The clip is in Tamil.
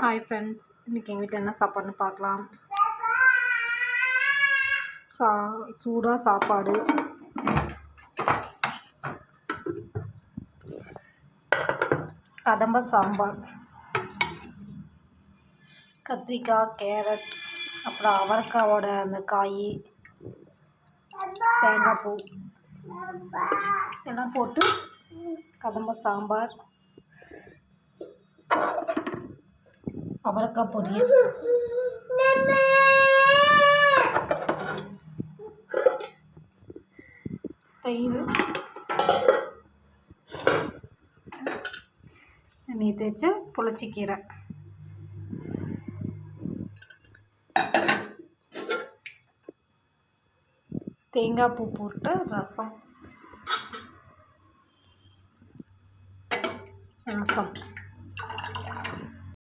ஹாய் ஃப்ரெண்ட்ஸ், இன்றைக்கி எங்கள் வீட்டில் என்ன சாப்பாடுன்னு பார்க்கலாம். சூடாக சாப்பாடு, கதம்ப சாம்பார், கத்திரிக்காய், கேரட், அப்புறம் அவரைக்காவோட அந்த காய், தேங்காய் பூ எல்லாம் போட்டு கதம்ப சாம்பார், அவரைக்காய் பொரியல், தயிர், நேற்று வச்ச புளிச்சக்கீரை, தேங்காய் பூ போட்டு ரசம்.